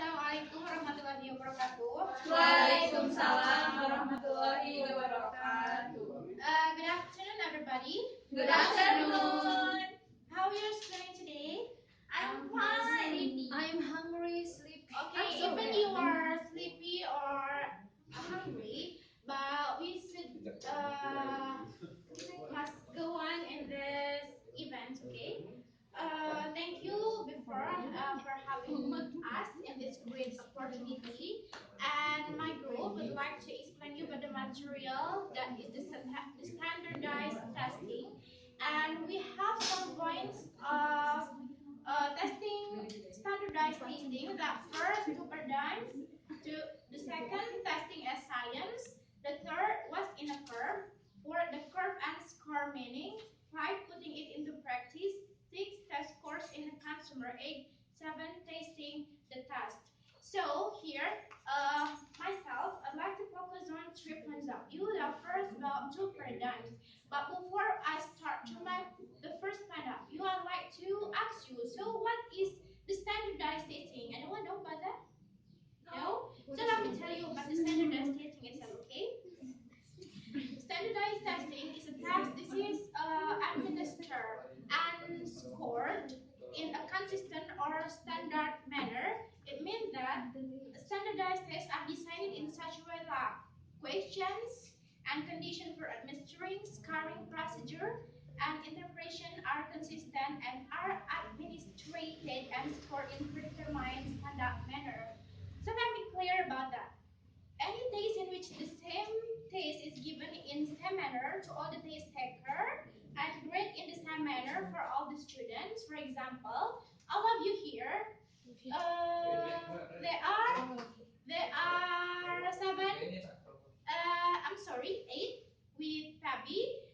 Assalamualaikum warahmatullahi wabarakatuh. Waalaikumsalam warahmatullahi wabarakatuh. Good afternoon, everybody. Good afternoon. How are you doing today? I'm fine. I'm hungry, sleepy. Okay, even you are sleepy or hungry, but we should must go on in this event. Okay. Thank you before for having us in this great opportunity. And my group would like to explain you about the material that is the standardized testing. And we have some points of testing, standardized testing. That first, two paradigms. The second, testing as science. The third was in a curve. Fourth, the curve and score meaning. 5, putting it into practice. 6, test scores in the consumer. 8, 7, tasting the test. So here, myself, I'd like to focus on 3 points of view. The first about 2 paradigms. But before I start to the first point of view, I'd like to ask you, so what is the standardized testing? Anyone know about that? No? So let me tell you about the standardized testing itself, okay? Standardized testing is a test. This is administered and scored in a consistent or standard manner. It means that standardized tests are designed in such a way that questions and conditions for administering, scoring procedure, and interpretation are consistent and are administered and scored in predetermined standard manner. So let me clear about that. Any test in which the same test is given in the same manner to all the test taker and grade in the same manner for all the students. For example, all of you here, there are 7. I'm sorry, 8 with Fabi.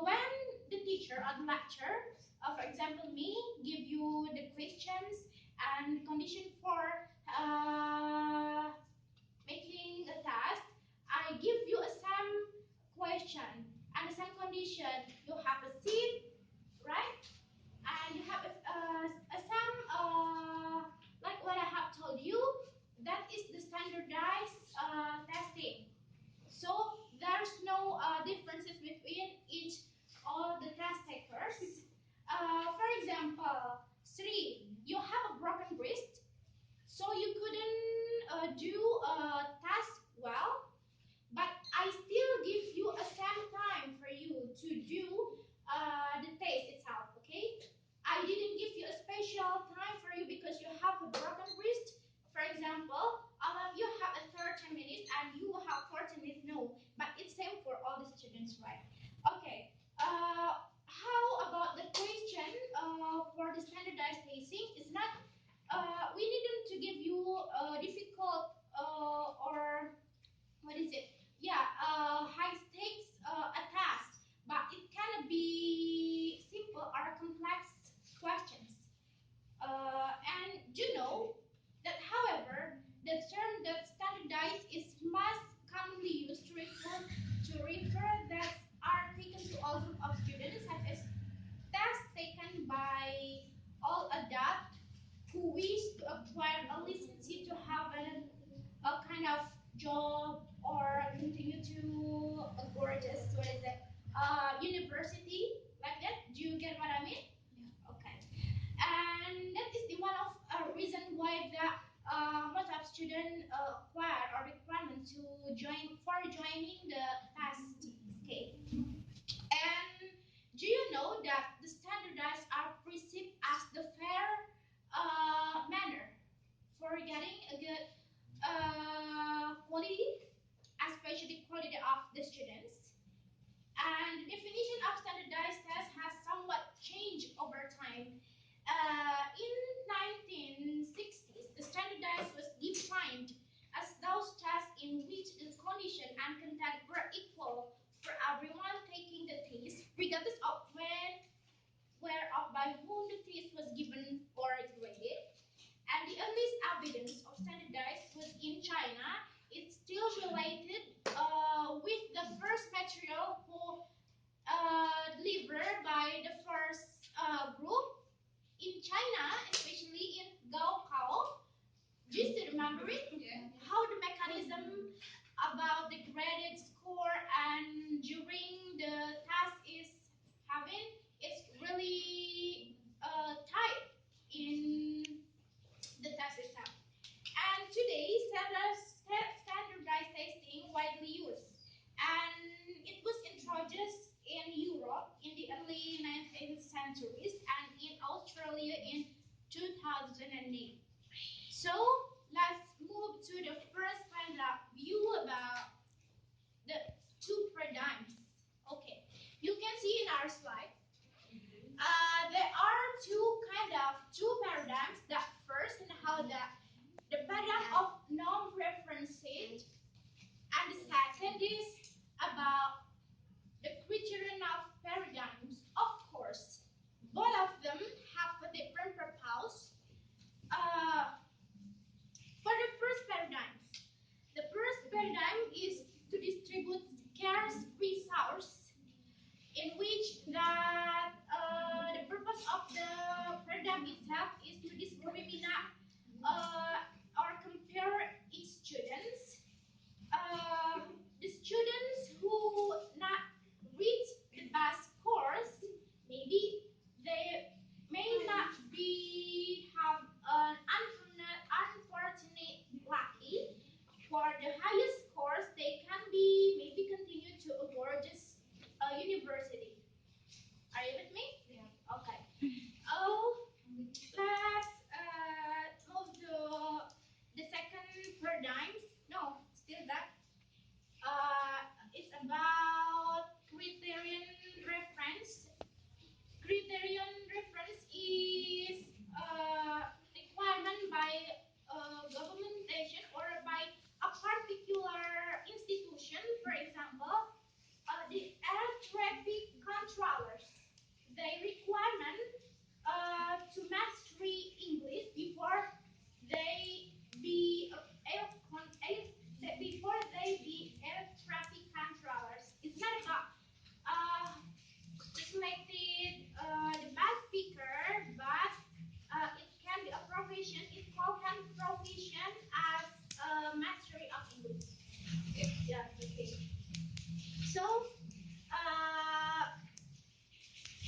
When the teacher or the lecturer, for example, me, give you the questions and condition for making a task, I give you a same question and the same condition. You have a seat, right? And you have a same, like what I have told you, that is the standardized testing. So there's no differences between each of the test takers. For example, 3, you have a broken wrist, so you couldn't do a task well, but I still give you a same time for you to do the test itself, okay? I didn't give you a special time for you because you have a broken wrist. For example, all of you have a 30 minutes and you have 40 minutes, no, but it's same for all the students, right? Okay, how about the question for the standardized testing? It's not we needn't to give you difficult or what is it? Yeah, high stakes a task, but it can be simple or complex questions. And you know that, however, the term that standardized is most commonly used to refer that are taken to all group of students, such as tests taken by all adults who wish to acquire a license to have a kind of job or continue to a gorgeous, what is it, university, like that. Do you get what I mean? Yeah. Okay. And that is the one of reason why the most of students acquire or requirement to joining the test. Okay. And do you know that the standardized are perceived as the fair manner for getting a good quality, especially quality of the students? And the definition of standardized test has somewhat changed over time. In 1960s, the standardized was defined as those tests in which the condition and content were equal for everyone taking the test, regardless of when, where, or by whom the test was given or graded. And the earliest evidence of standardized was in China. It's still related with the first material who delivered by the first group in China, especially in Gaokao. Just remembering how the mechanism about the graded score and during the task is having is really tight in the test itself. And today, standardized testing widely used, and it was introduced in Europe in the early 19th centuries and in Australia in 2008. So let's move to the first kind of view about the two paradigms. Okay, you can see in our slide. There are two paradigms. The first and how the paradigm of non-referencing, and the second is about the criterion of paradigms. Of course, both of them have a different purpose. For the first paradigm is to distribute scarce resource, in which that the purpose of the paradigm itself is to discriminate or compare its students. The students who not reach the best scores, maybe they may not be have an unfortunate lucky for the highest scores. They can be maybe continue to a gorgeous university. Are you with me? Yeah. Okay. Oh, let's move to the second paradigm. No, still that. It's about criterion reference. Criterion reference is requirement by governmentation or by a particular institution. For example, the air traffic controllers. They requirement to mastery English before they be before they be air traffic controllers. It's not about selected the best speaker, but it can be a profession. It can profession as mastery of English. Yeah, okay. So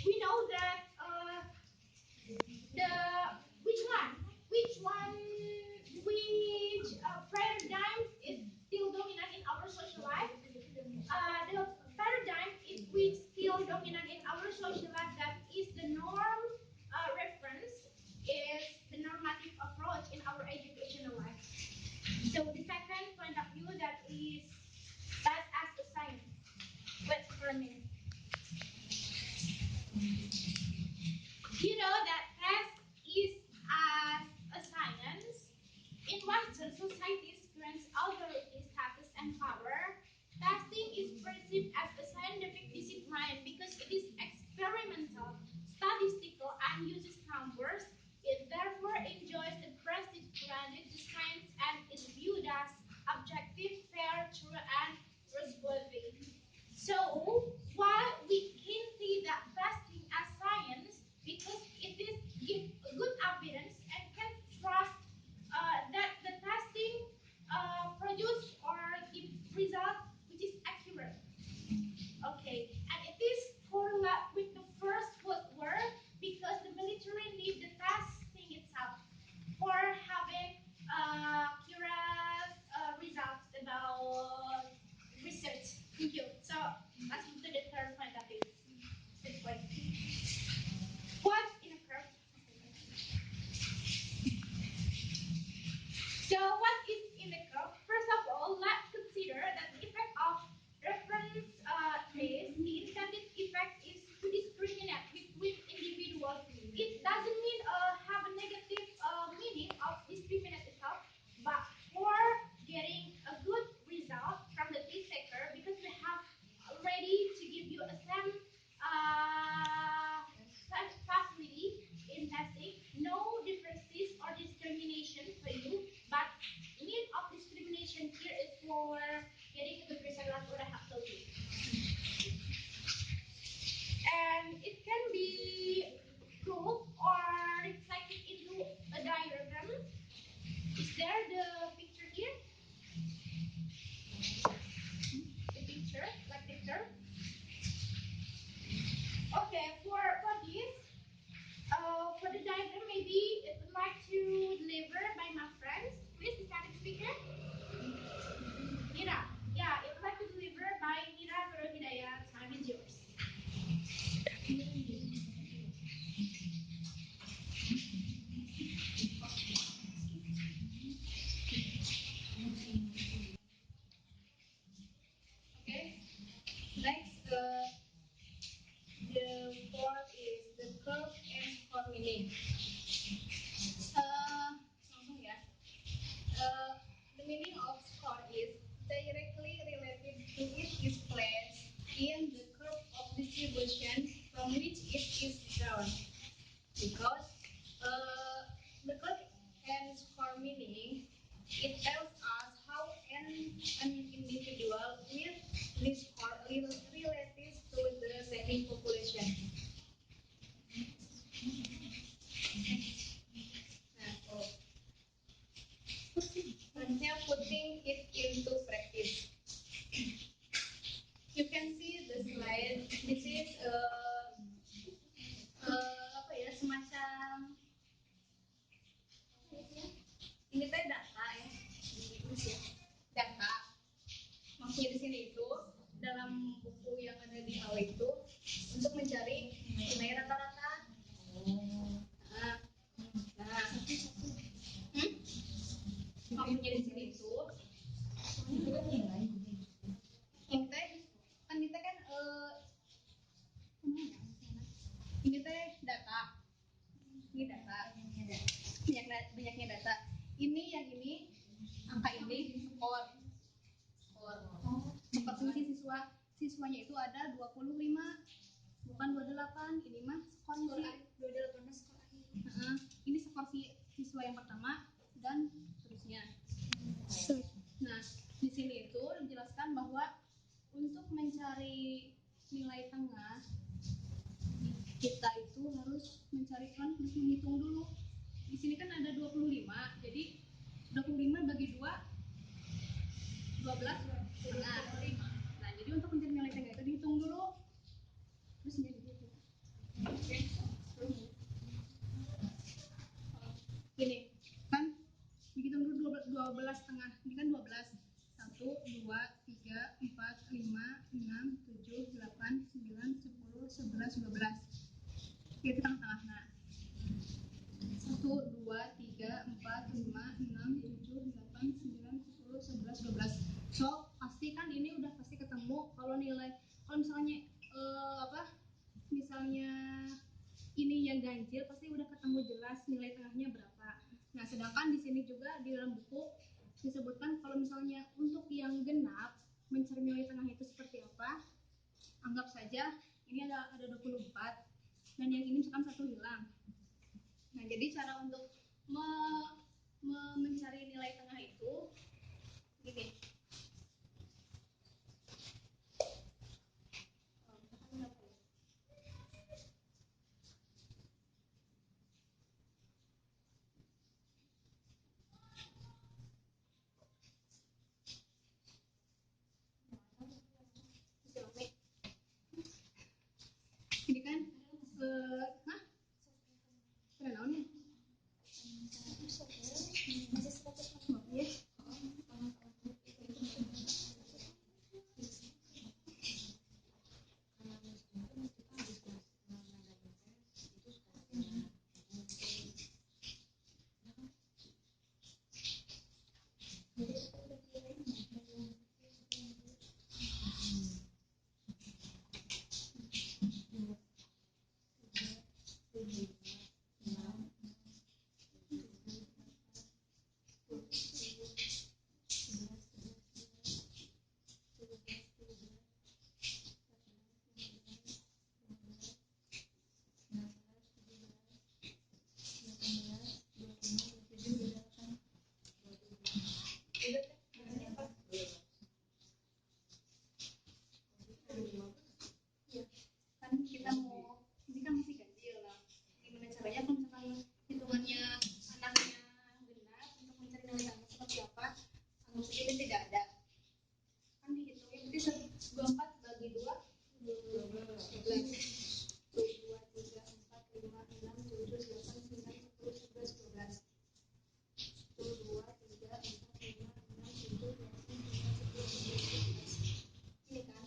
we know that the which paradigm is still dominant in our social life. The paradigm is which still dominant in our social life, that is the norm reference, is the normative approach in our educational life. So the second point of view, that is best as a science. Wait for a minute. You know that test is as a science. In Western societies, grants authority, status, and power, testing is perceived as a scientific discipline because it is experimental, statistical, and uses numbers. It therefore enjoys the prestige granted to science and is viewed as objective, fair, true, and trustworthy. So, why we can see that testing as science? Because it is give good evidence and can trust that the testing produce or give result which is accurate. Okay, and it is correlate with the first word because the military need the testing itself for having accurate results about research. Thank you. So let's move to the third point of view. What in a curve? So what is in the curve? First of all, let's consider that the effect of reference test, the intended effect is to discriminate between individuals. It doesn't mean have a negative meaning of discriminate itself, but for getting a good result from the test taker, because we have ready to give you a same facility in testing, no differences or discrimination for you, but there the picture here? The picture, like picture. Okay, for this, for the diagram, maybe it would like to deliver by my friends. Please, the static speaker. Nira, yeah, it would like to deliver by Nira Nurul Hidayat. Time is yours. Okay. Next, the fourth is the curve and score meaning. Langsung ya. The meaning of score is directly related to it is placed in the curve of distribution from which it is drawn. Because the curve and score meaning, it tells us how an individual with this score relates to the setting population. Selanjutnya putting it into practice. You can see the slide. This is apa ya, semacam ini teh data ya, data. Maksudnya di sini itu dalam buku yang ada di awal itu untuk mencari nilai rata-rata. Nah, maksudnya di sini itu ini teh kan ini teh kan ini teh data. Ini data. Banyaknya data. Ini yang ini angka ini skor. Seperti siswanya itu ada 25, bukan 28. Ini mah skor 28 skor akhir. Ini skor siswa yang pertama dan seterusnya. Nah, di sini itu dijelaskan bahwa untuk mencari nilai tengah kita itu harus menghitung dulu. Di sini kan ada 25, jadi 25 bagi 2 12. Nah, jadi untuk mencari nilai tengah itu dihitung dulu. Terus jadi gitu. Oke. Gini, kan dihitung dulu 12 setengah. Ini kan 12. 1 2 3 4 5 6 7 8 9 10 11 12. Itu tengah-tengah. Nah, 1 2 3 4 5 6 7 8 9 10 11 12. So pasti kan ini udah pasti ketemu kalau misalnya misalnya ini yang ganjil pasti udah ketemu jelas nilai tengahnya berapa. Nah, sedangkan di sini juga di dalam buku disebutkan kalau misalnya untuk yang genap mencari nilai tengah itu seperti apa. Anggap saja ini ada 24 dan yang ini misalkan satu hilang. Nah, jadi cara untuk mencari nilai tengah itu gini. Ini kan, Maksudnya ini tidak ada. Kan dihitungnya berarti 24 bagi 2 12. 2, 3, 4, 5, 6, 7, 8, 9, 10, 11, 12. 1, 2, 3, 4, 5, 6, 7, 8, 9, 10, 11, 12. Ini kan.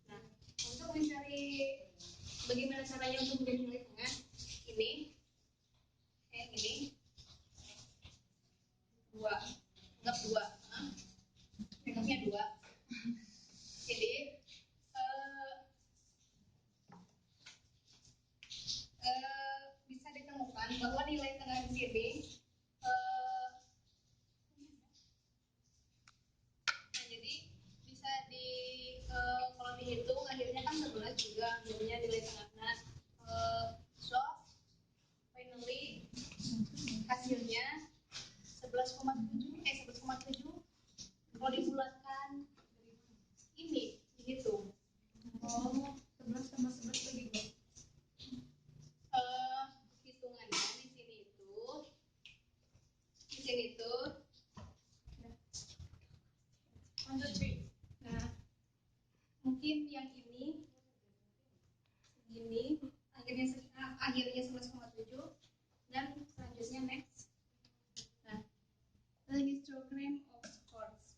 Nah, untuk mencari bagaimana caranya untuk menjadi nilai tengah, ini dua, anggap dua, anggapnya dua. Jadi bisa ditemukan bahwa nilai tengah di sini nah, jadi bisa di kalau dihitung akhirnya kan 11 juga akhirnya nilai tengahnya. So finally hasilnya 11,7 kalau dibulatkan ini dihitung 11 tambah 11 bagi 2. Hitungannya di sini itu nah mungkin yang ini segini akhirnya 11,7 dan selanjutnya next. Nah, the histogram of scores.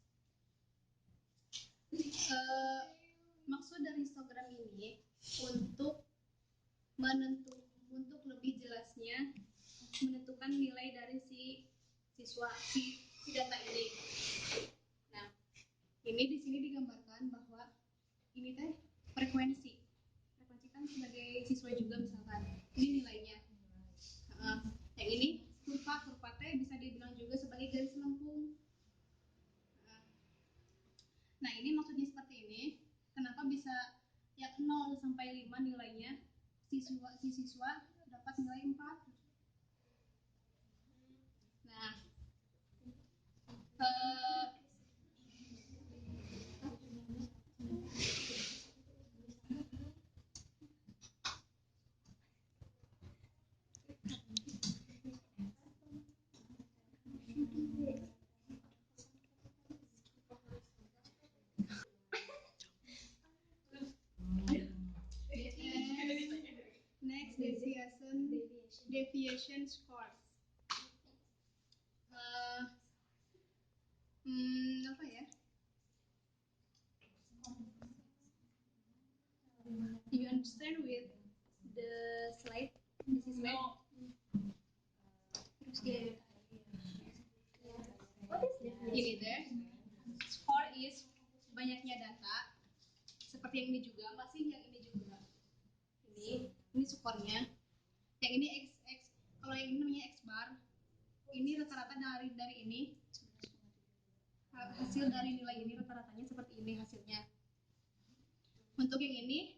Maksud dari histogram ini untuk lebih jelasnya menentukan nilai dari si data ini. Nah, ini di sini digambarkan bahwa ini teh frekuensi kan sebagai siswa juga misalkan ini nilainya. Yang ini kurva teh bisa dibilang juga sebagai garis lengkung. Nah, ini maksudnya seperti ini. Kenapa bisa yang 0 sampai 5 nilainya si siswa dapat nilai 4. Nah, next deviation scores. Apa ya? You understand with the slide? This is slide. Terus dia ini deh. Score is banyaknya data. Seperti yang ini juga, masih yang ini juga. Ini skornya. Yang ini x, kalau yang ini namanya x bar. Ini rata-rata dari ini. Hasil dari nilai ini rata-ratanya seperti ini hasilnya. Untuk yang ini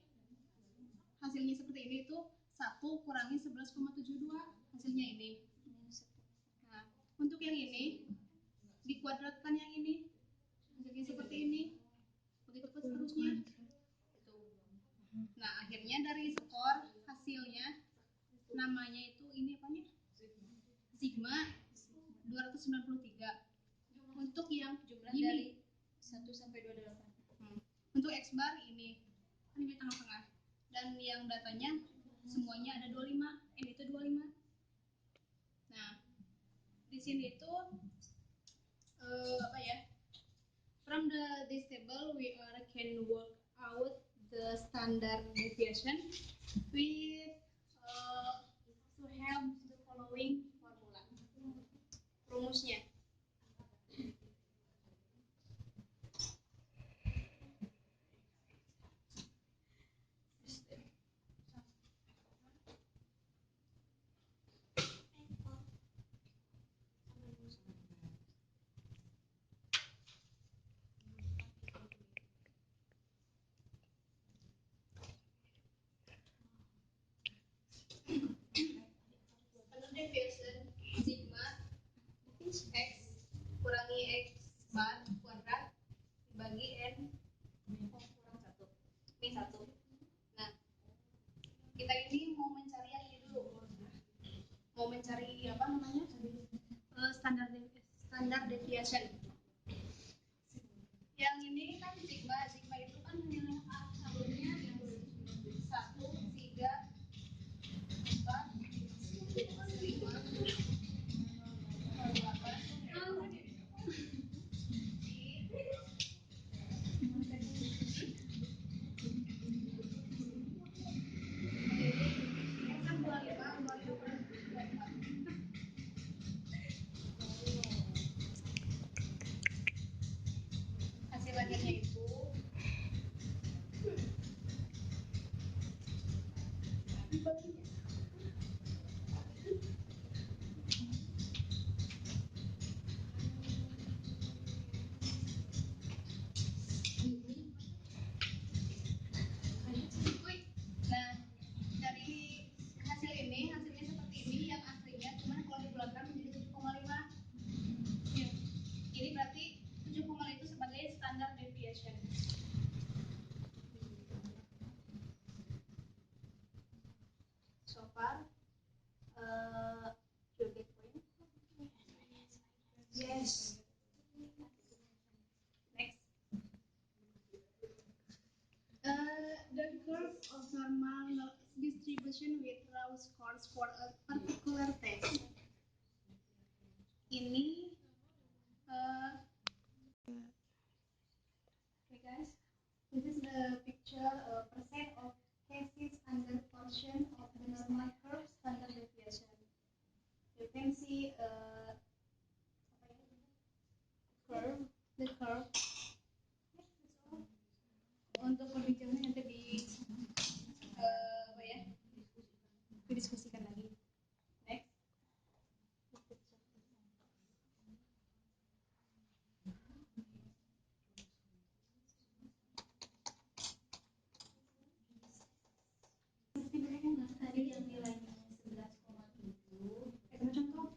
hasilnya seperti ini itu 1 kurangi 11,72 hasilnya ini. Nah, untuk yang ini dikuadratkan yang ini hasilnya seperti ini. Begitu seterusnya. Nah, akhirnya dari skor hasilnya namanya itu ini apanya? Sigma 293. Untuk yang jumlah ini, dari 1 sampai 28. Untuk X bar ini tengah-tengah. Dan yang datanya semuanya ada 25. Ini itu 25. Nah, di sini itu apa ya? From this table we can work out the standard deviation with to have the following formula. Rumusnya. Deviation sigma x kurangi x bar kuadrat dibagi n kurang 1. Ini 1. Nah, kita ini mau mencari yang ini dulu. Mau mencari apa namanya? Standar deviation. Sigma itu kan nilai alurnya yang 1, 3, 4, 5, 8. Hasil akhirnya itu nah dari hasilnya seperti ini yang aslinya, cuman kalau dibulatkan menjadi 7,5. Ya. Ini berarti 7,5 itu sebagai standar deviation. So far, you get point? Yes. Next. The curve of normal distribution with raw scores for a particular test. Ini, okay guys, this is the picture percent of cases under portion of the normal curve standard deviation. You can see the curve. Untuk perbincangannya nanti didiskusikan lagi. Next. Tadi yang nilainya 11,7. Contoh.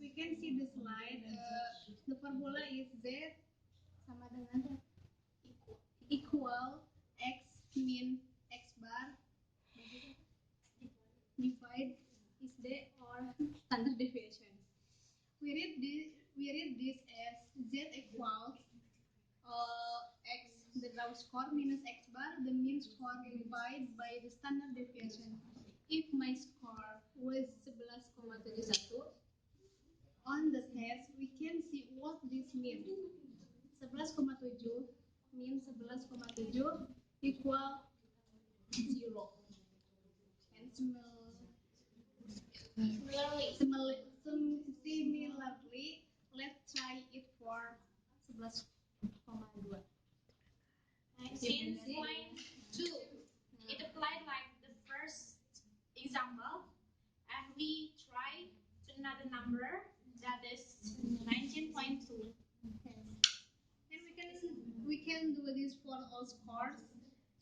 We can see the slide. The formula is Z sama dengan equal X min X bar divide is the or standard deviation. We read this as Z equals X the raw score minus X bar the mean score divided by the standard deviation. If my score was 11,71 on the test, we can see what this means. 11,7 means 11,7 equal 0. And similarly, let's try it for 11,2. Since point 2, it applied like the first example, and we try to another number that is 19.2. And we can do this for all scores.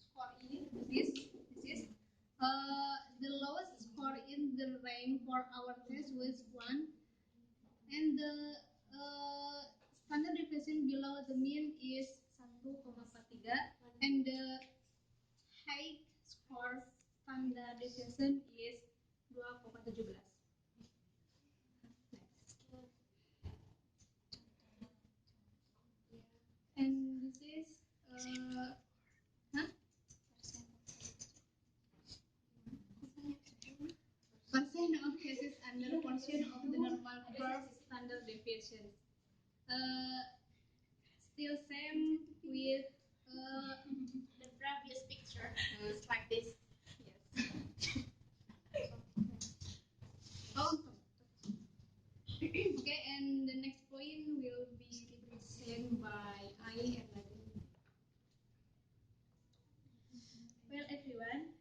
Score E, this is the lowest score in the rank for our test was 1, and the standard deviation below the mean is 1,43, and the high score standard deviation is 2,17. And this is percent of cases under portion of the normal curve standard deviation. Still same with The previous picture is like this. yes. Oh. Okay, and the next point will be represented by I and Nadine. Well, everyone,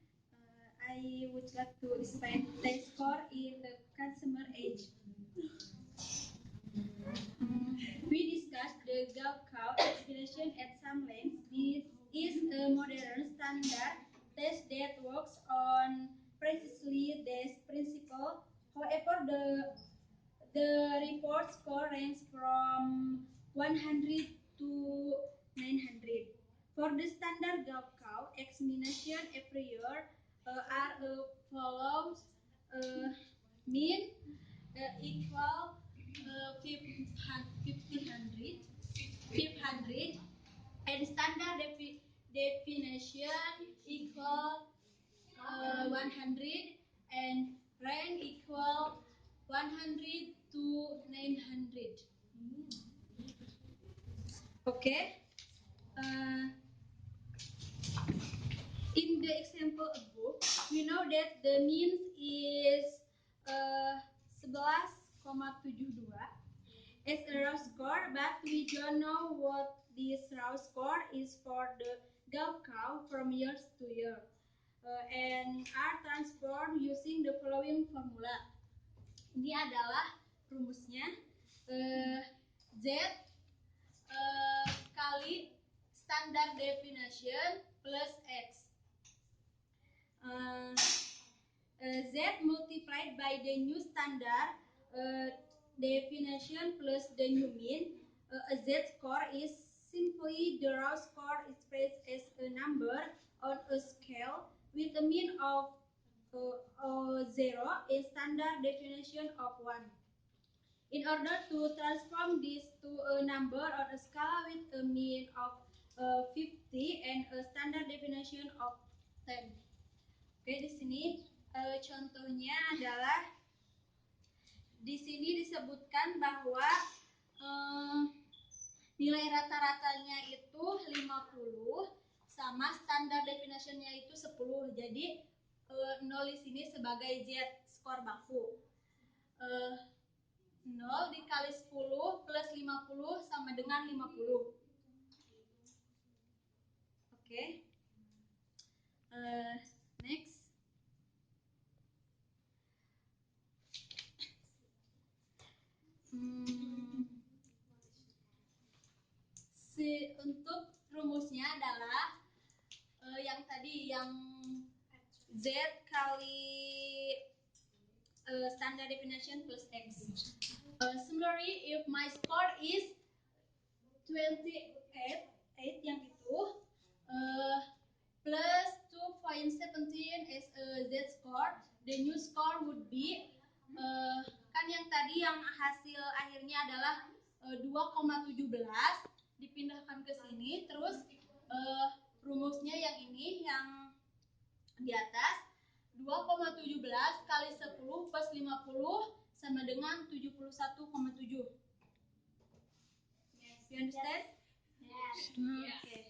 I would like to explain test score in the consumer age. We discussed the Gaokao explanation at some length. This is a modern standard test that works on precisely this principle. However, the report score ranges from 100 to 900. For the standard Gaokao examination every year, are follows. Mean equal 1500, and standard definition equal 100, and rank equal 100 to 900. Okay. Uh, in the example above, we know that the means is 11,72 as a raw score, but we don't know what this raw score is for the Gaokao from years to year, and are transformed using the following formula. Ini adalah rumusnya, Z kali standard definition plus X. Z multiplied by the new standard definition plus the new mean. A Z score is simply the raw score expressed as a number on a scale with a mean of 0 and standard definition of 1. In order to transform this to a number on a scale with a mean of 50 and a standard definition of 10. Oke, di sini contohnya adalah di sini disebutkan bahwa nilai rata-ratanya itu 50 sama standar definitionnya itu 10. Jadi 0 di sini sebagai Z skor baku. 0 dikali 10 plus 50 sama dengan 50. Oke. Next. Untuk rumusnya adalah yang tadi yang Z kali standard definition plus X. Similarly, if my score is 28 yang itu plus 2.17 as a Z score, the new score would be kan yang tadi yang hasil akhirnya adalah 2,17 dipindahkan ke sini, terus rumusnya yang ini yang di atas 2,17 kali 10 plus 50 sama dengan 71,7. Yes. You understand? Yes. Okay.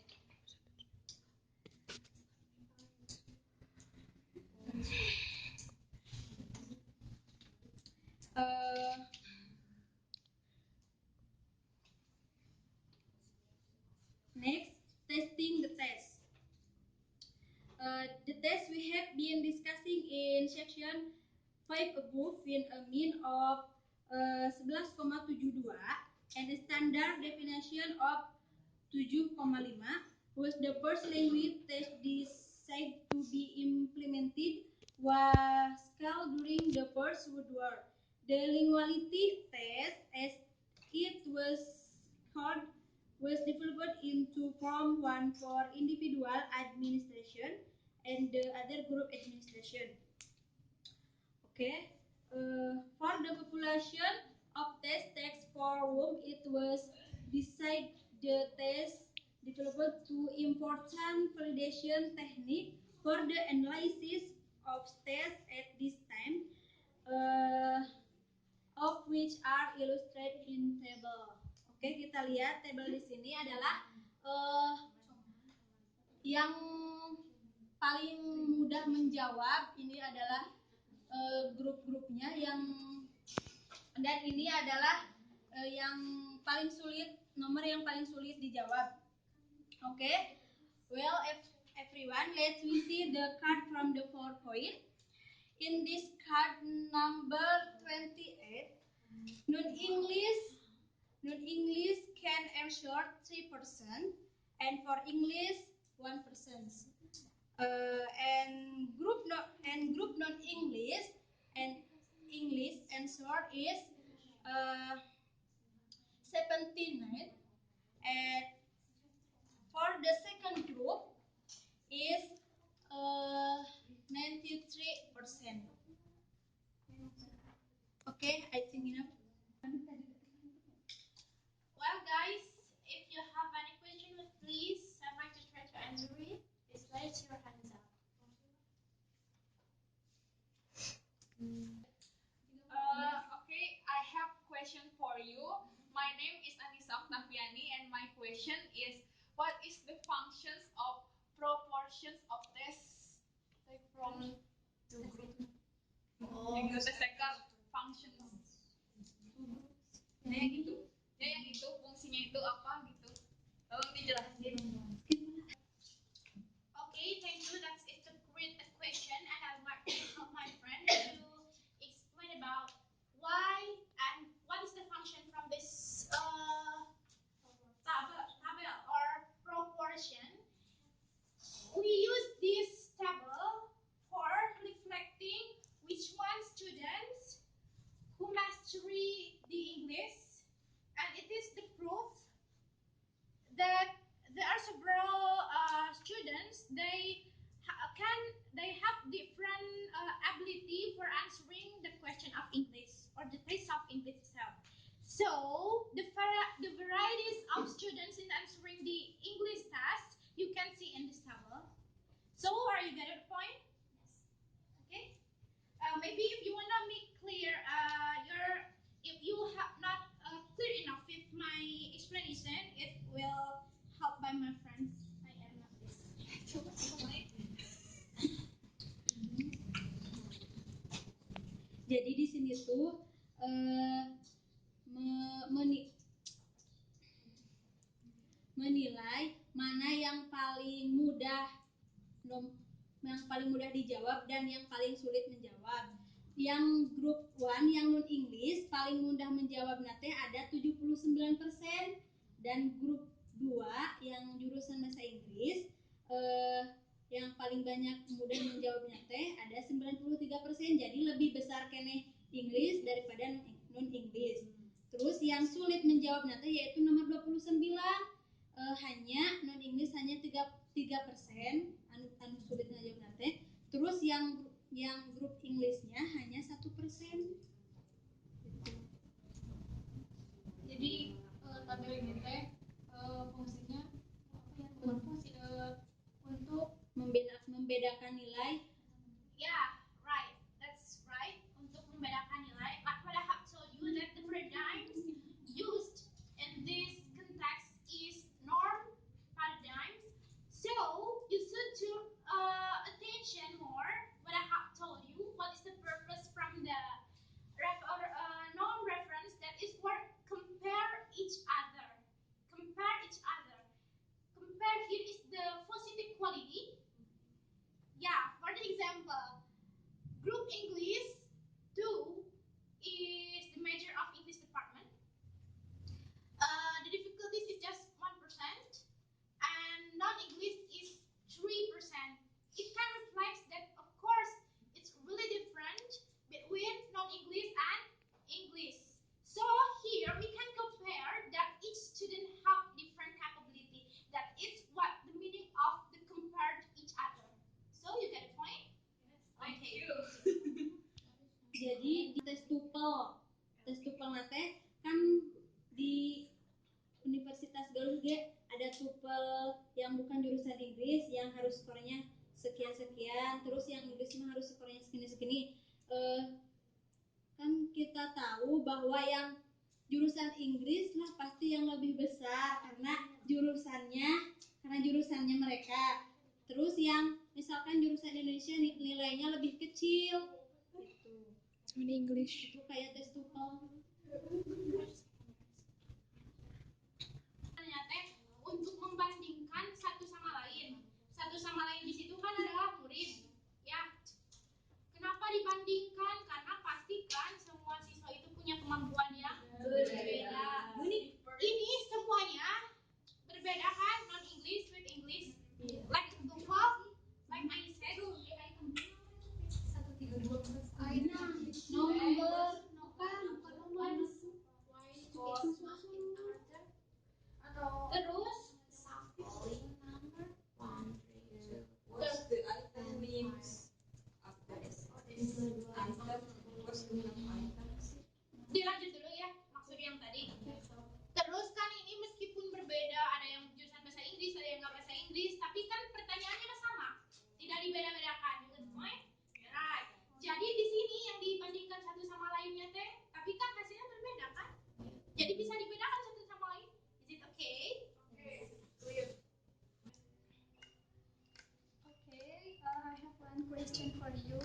Next, testing the test. The test we have been discussing in section 5 above with a mean of 11,72 and a standard definition of 7,5 was the first language test decided to be implemented was scaled during the First World War. The linguality test, as it was called, was developed into form one for individual administration and the other group administration. Okay, for the population of test text for whom it was decided, the test developed two important validation technique for the analysis of tests at this time, of which are illustrated in table. Oke, kita lihat tabel di sini adalah yang paling mudah menjawab. Ini adalah grup-grupnya yang, dan ini adalah yang paling sulit, nomor yang paling sulit dijawab. Okay, well, everyone, let's we see the card from the PowerPoint. In this card number 28, non-English can answer 3%, and for English 1%. And group non-English and English answer is 79, and for the second group is 19. Oh. Yang TTK functions. Nah, yang itu. Ya yang itu fungsinya itu apa gitu. Tolong dijelasin. Okay, thank you. That's it's a great question, and I would like to help my friend to explain about why and what is the function from this table or proportion. We use this table for reflecting which one students who mastery the English, and it is the proof that there are several students they have different ability for answering the question of English or the test of English itself. So the varieties of students in answering the English test you can see in this table. So are you getting the point? Okay. Maybe if you wanna make clear if you have not clear enough with my explanation, it will help by my friends. I am not this. Jadi di sini tuh menilai mana yang paling mudah dijawab dan yang paling sulit menjawab. Yang grup 1 yang non English paling mudah menjawab nate ada 79%, dan grup 2 yang jurusan bahasa Inggris yang paling banyak mudah menjawabnya teh ada 93%. Jadi lebih besar kene English daripada non English. Terus yang sulit menjawab nate yaitu nomor 29, hanya non English hanya 3% anu sulit menjawab nate. Terus yang grup Englishnya hanya 1%. Jadi tabel ini teh fungsinya untuk membedakan nilai. Yeah, right. That's right. Untuk membedakan nilai. But what I have told you that the paradigms used in this context is norm paradigms. So you should to attention more what I have told you. What is the purpose from the norm reference? That is for compare each other. Compare each other. Compare here is the positive quality. Yeah, for the example, group English 2 is the major of English department. The difficulties is just 1%, and non-English is 3%. It can reflect that, of course, it's really different between non-English and English. So here we can compare that each student have different capability. That is what the meaning of the compared each other. So you get the point? Thank Okay. you. Jadi di tes tupel nate kan di Universitas Galuh ge ada tupel yang bukan jurusan Inggris yang harus skornya sekian, terus yang Inggris mah harus skornya segini. Kan kita tahu bahwa yang jurusan Inggris lah pasti yang lebih besar karena jurusannya mereka. Terus yang misalkan jurusan Indonesia nilainya lebih kecil gitu. in English. Itu kayak tes tupel. Untuk membandingkan satu sama lain di situ kan adalah murid, ya. Kenapa dibandingkan? Karena pastikan semua siswa itu punya kemampuan yang berbeda. Ini semuanya berbeda kan, non English with English. Like TOEFL, like I said, terus dilanjut dulu ya maksud yang tadi. Terus kan ini meskipun berbeda, ada yang jurusan bahasa Inggris, ada yang nggak bahasa Inggris, tapi kan pertanyaannya sama, tidak dibeda-bedakan. You get the point? Right. Jadi di sini yang dibandingkan satu sama lainnya teh, tapi kan hasilnya berbeda kan? Jadi bisa dibedakan satu sama lain. Is it okay? Clear. Okay, I have one question for you.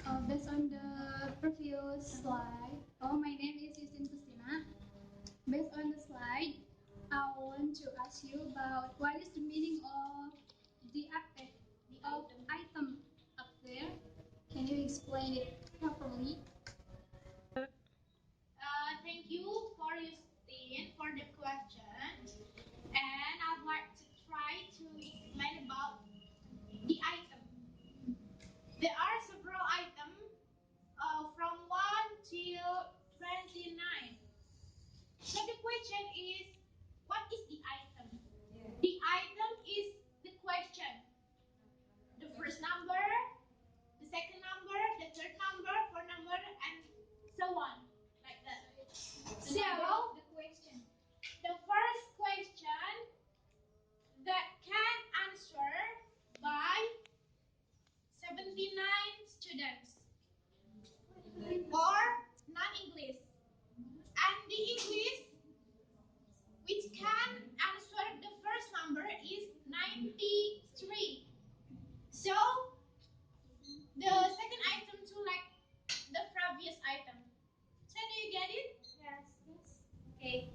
Based on the previous slide, my name is Justin Christina. Based on the slide, I want to ask you about what is the meaning of the item up there. Can you explain it properly? Thank you for Justin for the question, and I'd like to try to explain about the item. There are several items from 1 till 29. So the question is, what is the item? The item is the question. The first number, the second number, the third number, fourth number, and so on, like that. So The question. the first question that can answer by 79 students or non-English. And the English which can answer the first number is 93. So the second item to like the previous item. So do you get it? Yes. Okay.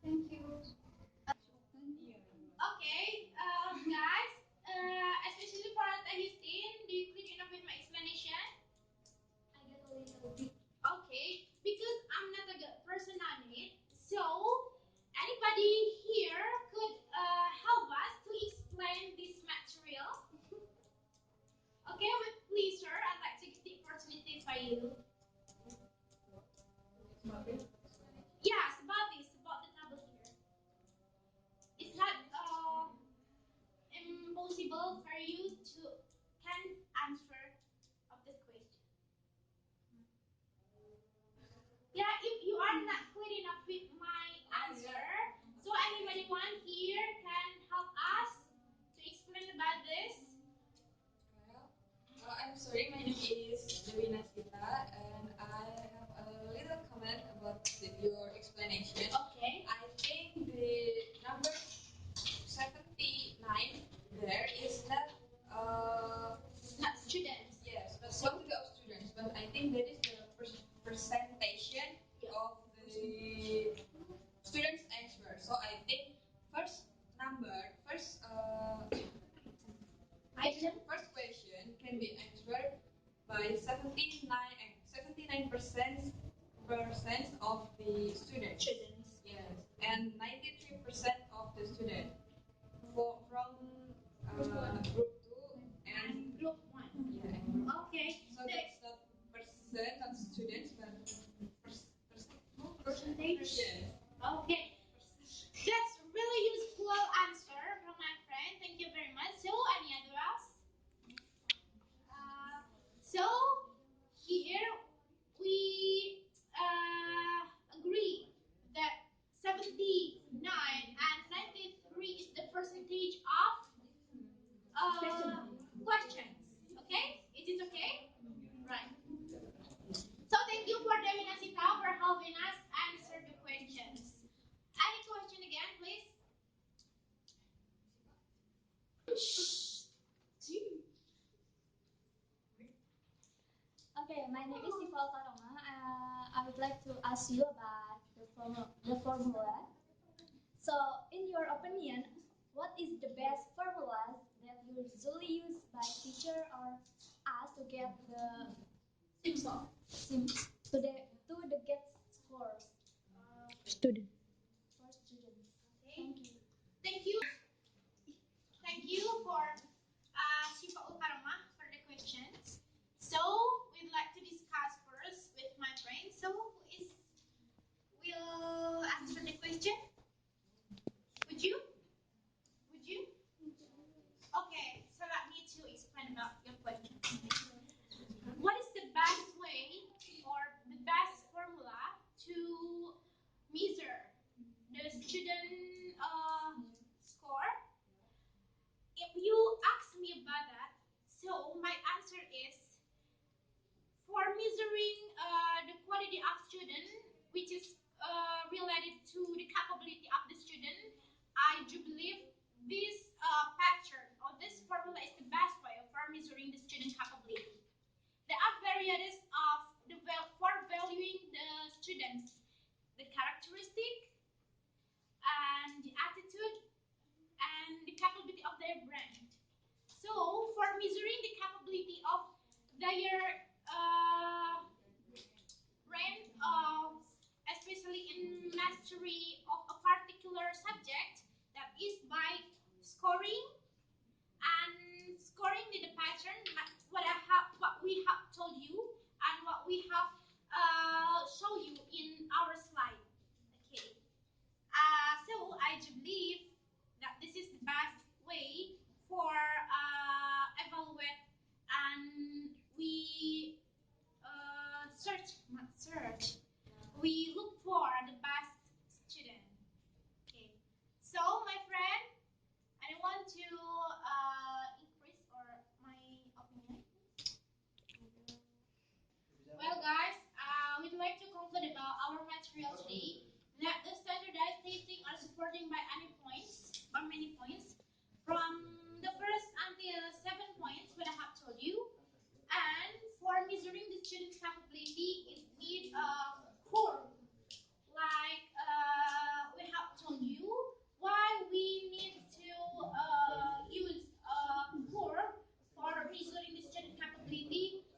Thank you. Okay, guys, especially for Justin, do you clear enough with my explanation? I get a little bit. Okay, because I'm not a good person on it, so anybody here could help us to explain this material? Okay, with pleasure, I'd like to give the opportunity for you. Yes, about this, about the table here. It's not impossible for you to can answer of this question. Yeah, if you are not clear enough with my answer, so anybody one here can help us to explain about this? I'm sorry, my name is Dewi Nasita, and I have a little comment about your explanation. Okay. I think the number 79 there is not Not students. yes, but quantity of students, but I think that is the percentage of the students' answer. So I think first first question can be answered by 79% of the students. Yes, and 93% of the students from group 2 and Group 1. yeah. And group. Okay. So that's not percent of students, but Percentage? yes. Okay. That's really useful answer from my friend. Thank you very much. So, any other else? So, here we agree that 79 and 93 is the percentage of questions. Okay? It is okay? Right. So, thank you for Dewi Nasita for helping us answer the questions. Any question again, please? Okay, my name is Nicole Karoma. I would like to ask you about the formula. So, in your opinion, what is the best formula that you usually use by teacher or us to get the to the get scores Student. for students? Okay. Thank you. Thank you. Thank you for Shiva Utarama for the questions. So we'd like to discuss first with my friend. So who will answer the question? Would you? Would you? Okay. So let me to explain about your question. What is the best way or the best formula to measure the student score? If you ask me about that, so my answer is for measuring the quality of student, which is related to the capability of the student, I do believe this pattern or this formula is the best way for measuring the student capability. There are criteria of for valuing the students, the characteristic and the attitude and the capability of their brain. So for measuring the capability of their